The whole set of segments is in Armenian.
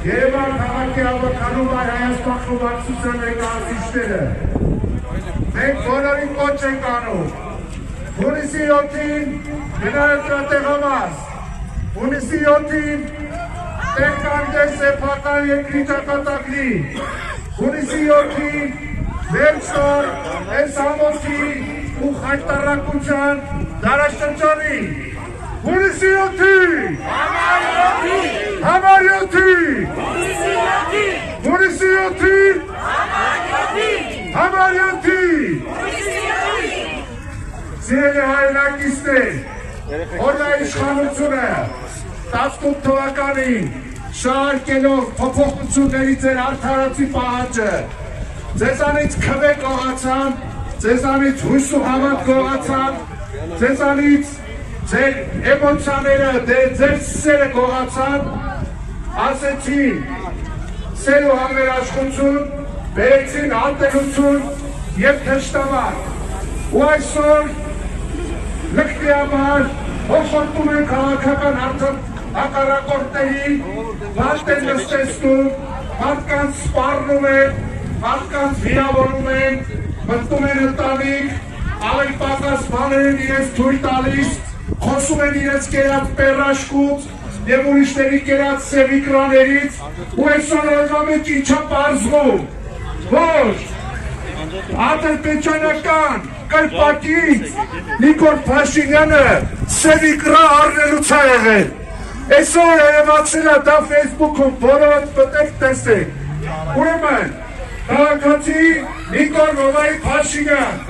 Երևան քաղաքի ավականում Հայաստան խմբակցության ներկայացուցիչները մենք բոլորին կոչ ենք անում հունիսի 7-ին գնայք տեղամաս հունիսի 7-ին տեղ կանգնեք սեփական երկրի ճակատագրի հունիսի 7-ին վերջնոր այս ամոթի ու խայտարակության դարաշրջանի հունիսի 7-ին Hamar Yoti! Hulusi Yoti! Hamar Yoti! Sireli hayrakiste, orada işğalıçını, Taskut Tuvakani, Şahar Kelov, Popokluçunlarıdır artıratı bağacı. Cezanit köpek oğatsan, Cezanit huşlu havat oğatsan, Cezanit Ձեր էմոցիաները, ձեր սերը գողացան, ասեցին սեր ու համերաշխություն, բերեցին ատելություն և թշտամար, ու այսօր լկտի համար հոխորտում են քաղաքական հակառակորդների, մարդ են նստեցնում, մարդկանց սպառնում են, մարդկանց վիրավորում են, մտնում են ընտանիք, ավելի պակաս բաներ են իրենց թույլ տալիս, խոսում են իրենց կերած պերաշկուց և ուրիշների կերած սևիկրաներից ու այսօր օրվամեջ ինչա պարզվում, որ ադրբեջանական կրպակից Նիկոլ Փաշինյանը սևիկրա առնելուց է եղել, այսօր երևացել է դա ֆեյսբուքում, բոլորդ պտեք տեսեք, ուրեմն քաղաքացի Նիկոլ Փաշինյան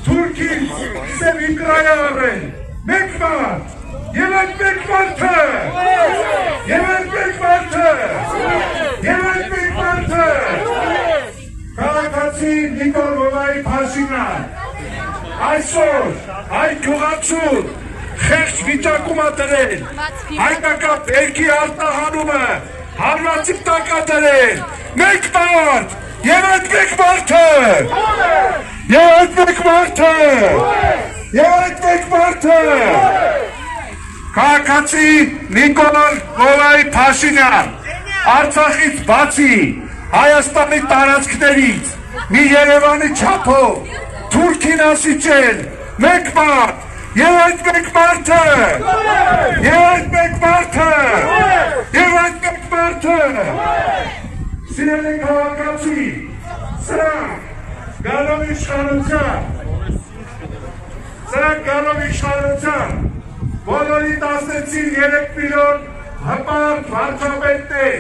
Թուրքից սևիկրա է առել Մեկ մարդ, և այդ մեկ մարդը, և այդ մեկ մարդը, և այդ մեկ մարդը, քաղաքացի Նիկոլ Փաշինյան, այսօր այդ գյուղացուն խեղճ վիճակում է դրել, հայկական բերքի արտահանումը հարվածիվ տակ է դրել, մեկ մարդ, և այդ մեկ մարդը, և այդ մեկ մարդը, և այդ մեկ մարդը, քաղաքացի Նիկոլ Փաշինյան, Արցախից բացի Հայաստանի տարածքներից մի Երևանի չափով Թուրքին ասիճել, մեկ մարդ, և այդ մեկ մարդը, և այդ մեկ մարդը, և այդ մեկ մարդը, սիրելի քաղաքացի, սրանք գալով իշխանության, Սրանք գալով իշխանության, բոլորիդ ասեցին 3 միլիոն հպարտ վարչապետներ,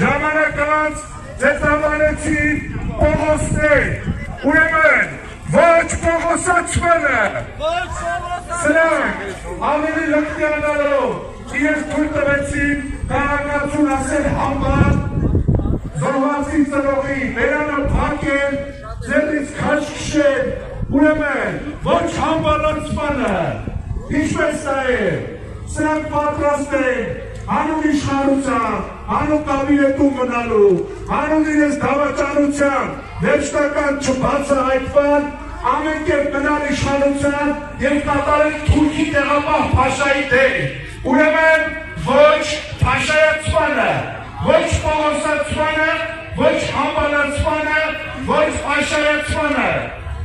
ժամանակ անց ձեզանեցին Պողոսներ, ուրեմն ոչ Պողոսացմանը, սրանք ավելի լկտիանալով իրենց թույլ տվեցին քաղաքացուն ասել համբար, զոհվածի ծնողի, վերանը փակել, ձեռից քաշ քշել, ուրեմն ոչ համբալացմանը, ինչպես դա է, սրանք պատրաստ են հանուն իշխանության, հանուն կաբինետում մնալու, հանուն իրենց դավաճանության, վերջնական չբացահայտման, ամեն կերպ մնալ իշխանության և կատարել Թուրքի տեղապահ Փաշայի դեր, ուրեմն ոչ Փաշայացմանը, ոչ Պողոսացմանը, ոչ համբալացմանը, ոչ Փաշայացմանը